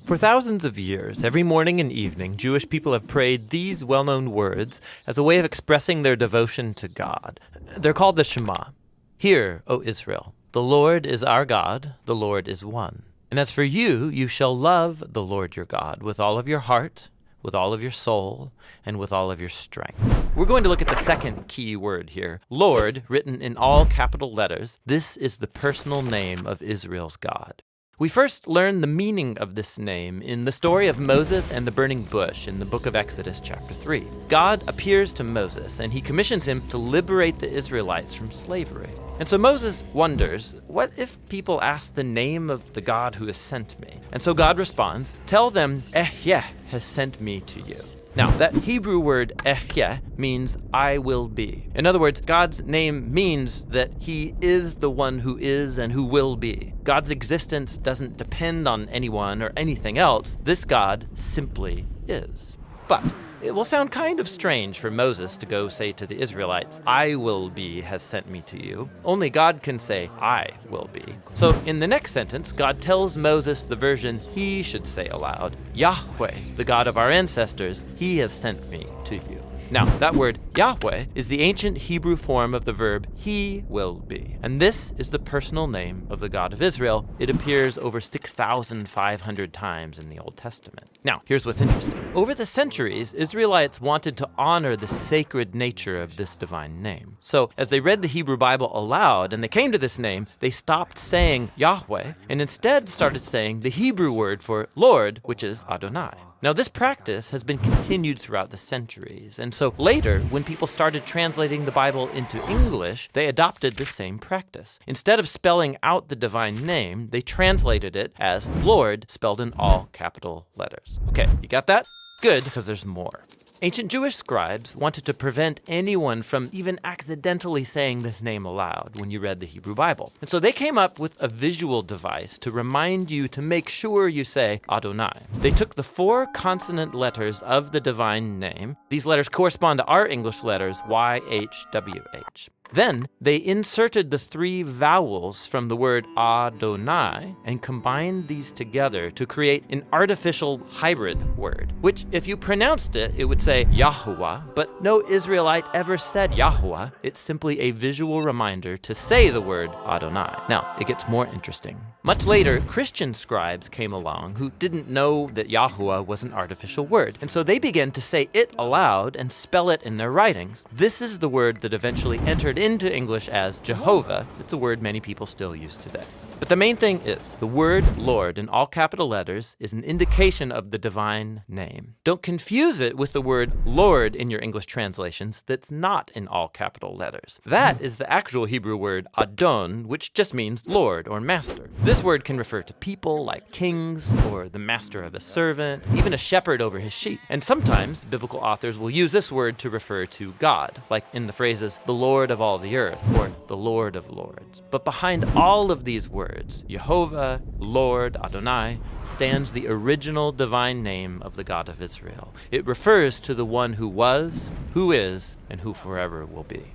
For thousands of years, every morning and evening, Jewish people have prayed these well-known words as a way of expressing their devotion to God. They're called the Shema. Hear, O Israel, the Lord is our God, the Lord is one. And as for you, you shall love the Lord your God with all of your heart, with all of your soul, and with all of your strength. We're going to look at the second key word here, Lord, written in all capital letters. This is the personal name of Israel's God. We first learn the meaning of this name in the story of Moses and the burning bush in the book of Exodus chapter 3. God appears to Moses and he commissions him to liberate the Israelites from slavery. And so Moses wonders, what if people ask the name of the God who has sent me? And so God responds, tell them, Yhwh has sent me to you. Now, that Hebrew word Yhwh means I will be. In other words, God's name means that he is the one who is and who will be. God's existence doesn't depend on anyone or anything else. This God simply is. But it will sound kind of strange for Moses to go say to the Israelites, I will be has sent me to you. Only God can say, I will be. So in the next sentence, God tells Moses the version he should say aloud, Yahweh, the God of our ancestors, he has sent me to you. Now, that word Yahweh is the ancient Hebrew form of the verb he will be. And this is the personal name of the God of Israel. It appears over 6,500 times in the Old Testament. Now, here's what's interesting. Over the centuries, Israelites wanted to honor the sacred nature of this divine name. So, as they read the Hebrew Bible aloud and they came to this name, they stopped saying Yahweh and instead started saying the Hebrew word for Lord, which is Adonai. Now, this practice has been continued throughout the centuries, and so later, when people started translating the Bible into English, they adopted the same practice. Instead of spelling out the divine name, they translated it as Lord, spelled in all capital letters. Okay, you got that? Good, because there's more. Ancient Jewish scribes wanted to prevent anyone from even accidentally saying this name aloud when you read the Hebrew Bible. And so they came up with a visual device to remind you to make sure you say Adonai. They took the 4 consonant letters of the divine name. These letters correspond to our English letters, YHWH. Then they inserted the 3 vowels from the word Adonai and combined these together to create an artificial hybrid word, which if you pronounced it, it would say Yahuwah, but no Israelite ever said Yahuwah. It's simply a visual reminder to say the word Adonai. Now, it gets more interesting. Much later, Christian scribes came along who didn't know that Yahuwah was an artificial word, and so they began to say it aloud and spell it in their writings. This is the word that eventually entered into English as Jehovah. It's a word many people still use today. But the main thing is, the word Lord in all capital letters is an indication of the divine name. Don't confuse it with the word Lord in your English translations that's not in all capital letters. That is the actual Hebrew word Adon, which just means Lord or master. This word can refer to people like kings or the master of a servant, even a shepherd over his sheep. And sometimes biblical authors will use this word to refer to God, like in the phrases, the Lord of all the earth or the Lord of lords. But behind all of these words, Jehovah, Lord, Adonai, stands the original divine name of the God of Israel. It refers to the one who was, who is, and who forever will be.